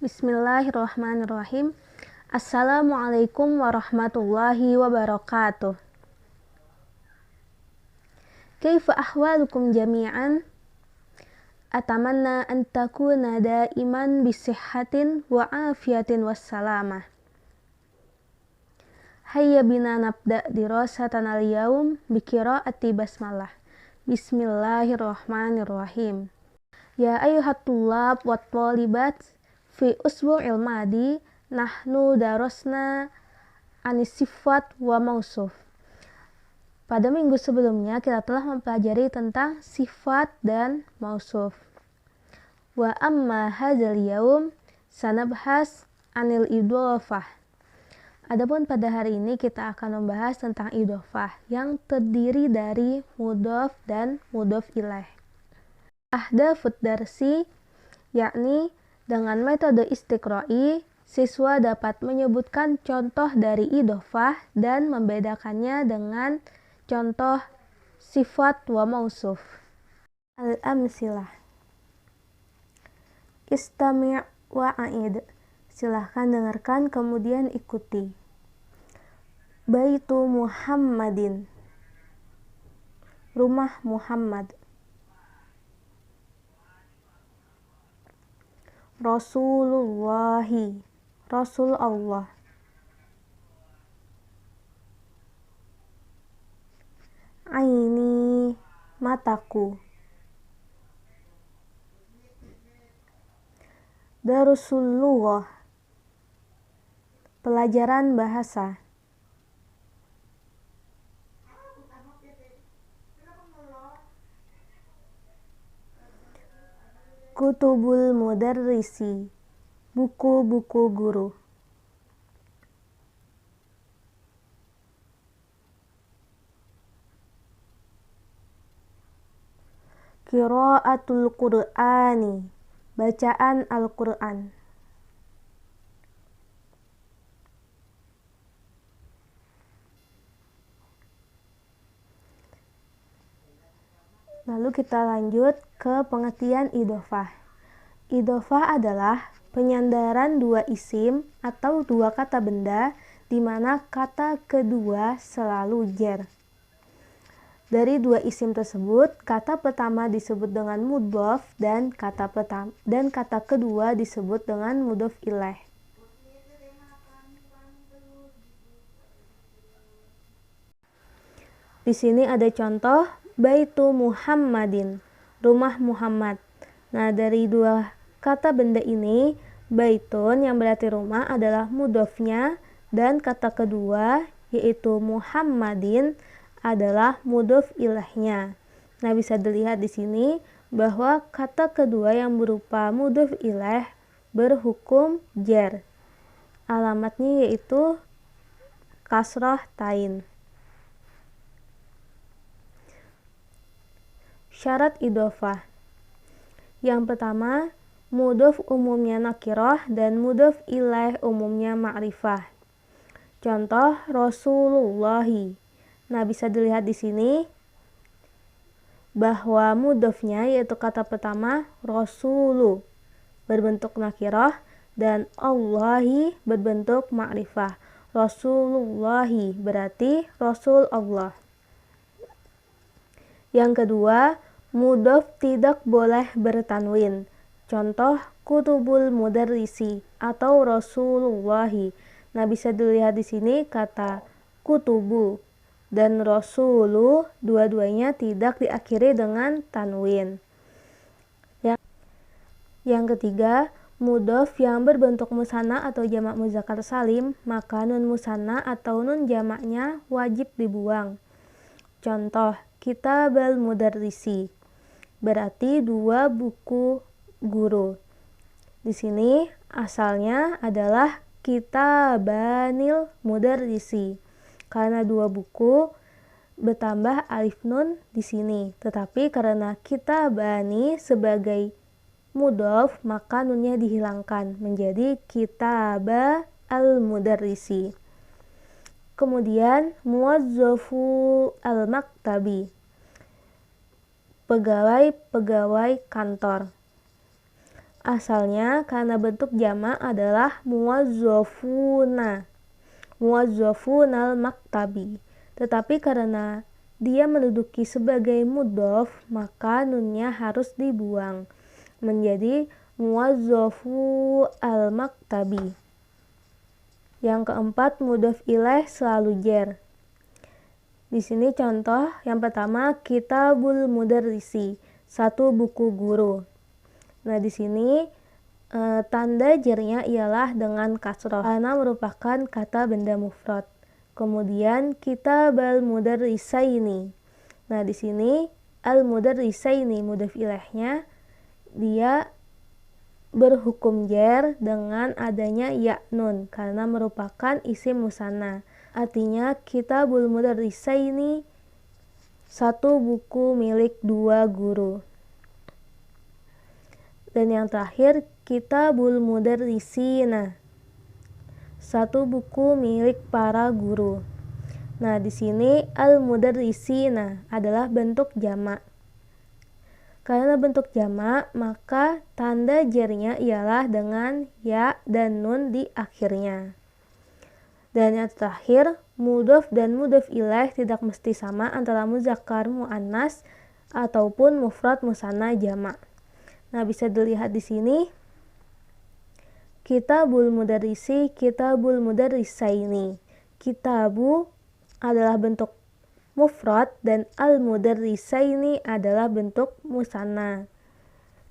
Bismillahirrahmanirrahim. Assalamualaikum warahmatullahi wabarakatuh. Kaifa ahwalukum jami'an? Atamanna an takuna daiman bisihhatin wa afiyatin wassalamah. Hayya bina nabda dirasatana al-yawm biqiraati basmalah. Bismillahirrahmanirrahim. Ya ayyuhat tullab wat thalibat, fi usbu'il madi nahnu darasna anis sifat wa mausuf. Pada minggu sebelumnya kita telah mempelajari tentang sifat dan mausuf. Wa amma hadzal yaum sanabhas anil idhofah. Adapun pada hari ini kita akan membahas tentang idhofah yang terdiri dari mudhof dan mudhof ilaih. Ahdafud darsi, yakni dengan metode istiqra'i, siswa dapat menyebutkan contoh dari idhofah dan membedakannya dengan contoh sifat wa mausuf. Al-amsilah. Istami' wa'id. Silahkan dengarkan kemudian ikuti. Baitu Muhammadin. Rumah Muhammad. Rasulullahi. Rasul Allah. Aini, mataku. Darussullughah, pelajaran bahasa. Kutubul mudarrisi, buku-buku guru. Qiraatul Qur'ani, bacaan Al-Qur'an. Lalu kita lanjut ke pengertian idhofah. Idhofah adalah penyandaran dua isim atau dua kata benda di mana kata kedua selalu jar. Dari dua isim tersebut, kata pertama disebut dengan mudhof dan kata kedua disebut dengan mudhof ilaih. Di sini ada contoh Baitu Muhammadin, rumah Muhammad. Nah, dari dua kata benda ini, baitun yang berarti rumah adalah mudhofnya dan kata kedua yaitu Muhammadin adalah mudhof ilaihnya. Nah, bisa dilihat di sini bahwa kata kedua yang berupa mudhof ilaih berhukum jar. Alamatnya yaitu kasrah tain. Syarat idhofah. Yang pertama, mudhof umumnya nakirah dan mudhof ilaih umumnya ma'rifah. Contoh Rasulullahi. Nah, bisa dilihat di sini bahwa mudhofnya yaitu kata pertama Rasulu berbentuk nakirah dan Allahi berbentuk ma'rifah. Rasulullahi berarti Rasul Allah. Yang kedua, mudhof tidak boleh bertanwin. Contoh kutubul mudarrisi atau Rasulullahi. Nah, bisa dilihat di sini kata kutubu dan rasulu dua-duanya tidak diakhiri dengan tanwin. Yang ketiga, mudhof yang berbentuk musanna atau jamak muzakkar salim, maka nun musanna atau nun jamaknya wajib dibuang. Contoh kitabal mudarrisi berarti dua buku guru. Di sini asalnya adalah kitabanil mudarrisi. Karena dua buku bertambah alif nun di sini. Tetapi karena kitabani sebagai mudhof, maka nunnya dihilangkan menjadi kitaba al-mudarrisi. Kemudian muwazzafu al-maktabi, pegawai-pegawai kantor. Asalnya karena bentuk jamak adalah muwazzafuna, muwazzafunal maktabi. Tetapi karena dia menduduki sebagai mudhof, maka nunnya harus dibuang menjadi muwazzafu al-maktabi. Yang keempat, mudhof ilaih selalu jar. Di sini contoh yang pertama, kitabul mudarrisi, satu buku guru. Nah, di sini tanda jarnya ialah dengan kasroh karena merupakan kata benda mufrad. Kemudian kitabal mudarrisaini. Nah, di sini al mudarrisaini mudhof ilaihnya dia berhukum jar dengan adanya ya nun karena merupakan isim musanna. Artinya kitabul mudarrisaini, satu buku milik dua guru. Dan yang terakhir kitabul mudarrisina, satu buku milik para guru. Nah, di sini al-mudarrisina adalah bentuk jamak. Karena bentuk jamak, maka tanda jarnya ialah dengan ya dan nun di akhirnya. Dan yang terakhir, mudhof dan mudhof ilaih tidak mesti sama antara muzakkar muannas ataupun mufrad musanna jamak. Nah, bisa dilihat di sini kitabul mudarrisi, kitabul mudarrisaini. Kitabu adalah bentuk mufrad dan al-mudarrisaini adalah bentuk musanna.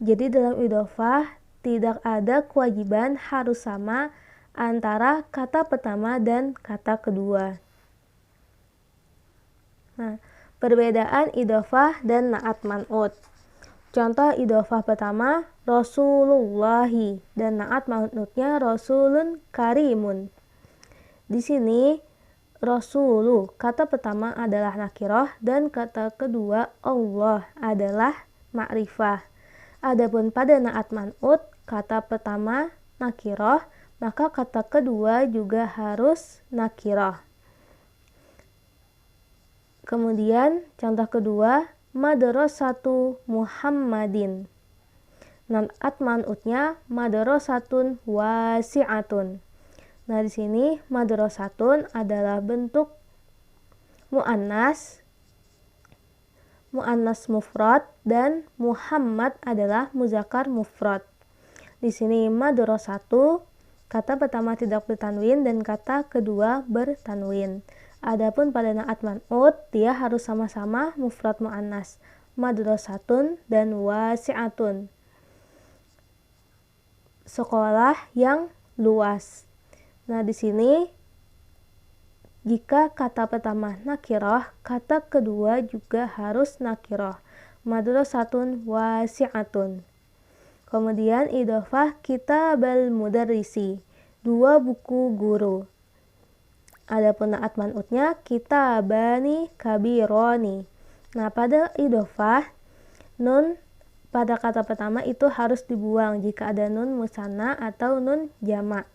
Jadi dalam idhofah tidak ada kewajiban harus sama antara kata pertama dan kata kedua. Nah, perbedaan idhofah dan na'at man'ut. Contoh idhofah pertama, Rasulullahi, dan na'at man'utnya Rasulun karimun. Di sini Rasulu, kata pertama adalah nakirah dan kata kedua Allah adalah ma'rifah. Adapun pada na'at man'ut, kata pertama nakirah, maka kata kedua juga harus nakirah. Kemudian contoh kedua, madrasatu Muhammadin. Na'at man'utnya madrasatun wasi'atun. Nah, di sini madrasatun adalah bentuk muannas mufrad dan Muhammad adalah muzakkar mufrad. Di sini madrasatu kata pertama tidak bertanwin dan kata kedua bertanwin. Adapun pada na'at man'ut dia harus sama-sama mufrad muannas, madrasatun dan wasi'atun. Sekolah yang luas. Nah, di sini jika kata pertama nakirah, kata kedua juga harus nakirah. Madrasatun wasi'atun. Kemudian idhofah kitabal mudarrisi, dua buku guru. Adapun na'at man'utnya kitabani kabironi. Nah, pada idhofah nun pada kata pertama itu harus dibuang jika ada nun musanna atau nun jamak.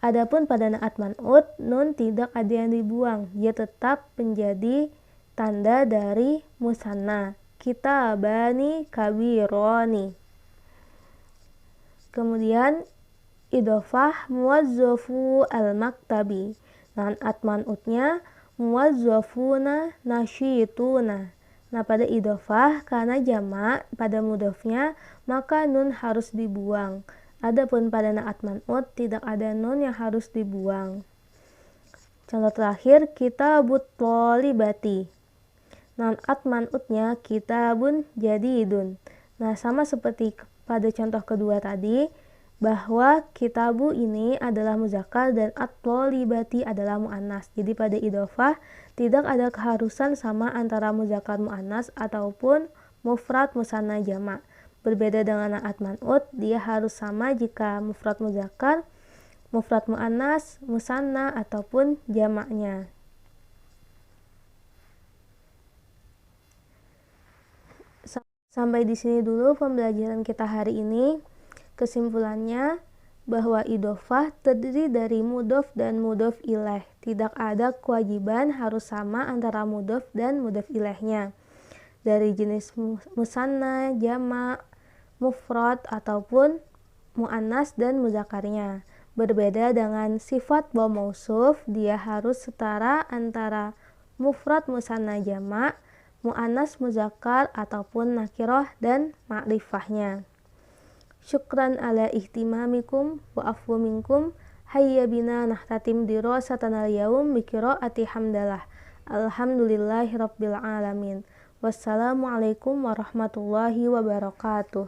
Adapun pada na'at man'ut, nun tidak ada yang dibuang, dia tetap menjadi tanda dari musanna. Kitabani kabironi. Kemudian idhofah muwazzafu al-maktabi. Na'at man'utnya muwazzafuna nasyituna. Nah, pada idhofah karena jamak pada mudhofnya, maka nun harus dibuang. Adapun pada na'at man'ut tidak ada nun yang harus dibuang. Contoh terakhir, kitabut thalibati. Na'at man'utnya kitabun jadidun. Nah, sama seperti pada contoh kedua tadi, bahwa kitabu ini adalah muzakkar dan at-thalibati adalah muannas. Jadi pada idhofah tidak ada keharusan sama antara muzakkar muannas ataupun mufrad musanna jamak. Berbeda dengan na'at man'ut, dia harus sama jika mufrad muzakkar, mufrad muannas, musanna ataupun jamaknya. Sampai di sini dulu pembelajaran kita hari ini. Kesimpulannya bahwa idhofah terdiri dari mudhof dan mudhof ilaih. Tidak ada kewajiban harus sama antara mudhof dan mudhof ilaihnya. Dari jenis musanna, jamak, mufrad ataupun mu'annas dan muzakarnya. Berbeda dengan sifat wa mausuf, dia harus setara antara mufrad musanna jamak, mu'annas muzakkar ataupun nakirah dan ma'rifahnya. Syukran ala ihtimamikum wa afwu minkum. Hayya bina nahtatim dirasatanal yaum bi qiraati hamdalah. Alhamdulillahi rabbil alamin. Wassalamualaikum warahmatullahi wabarakatuh.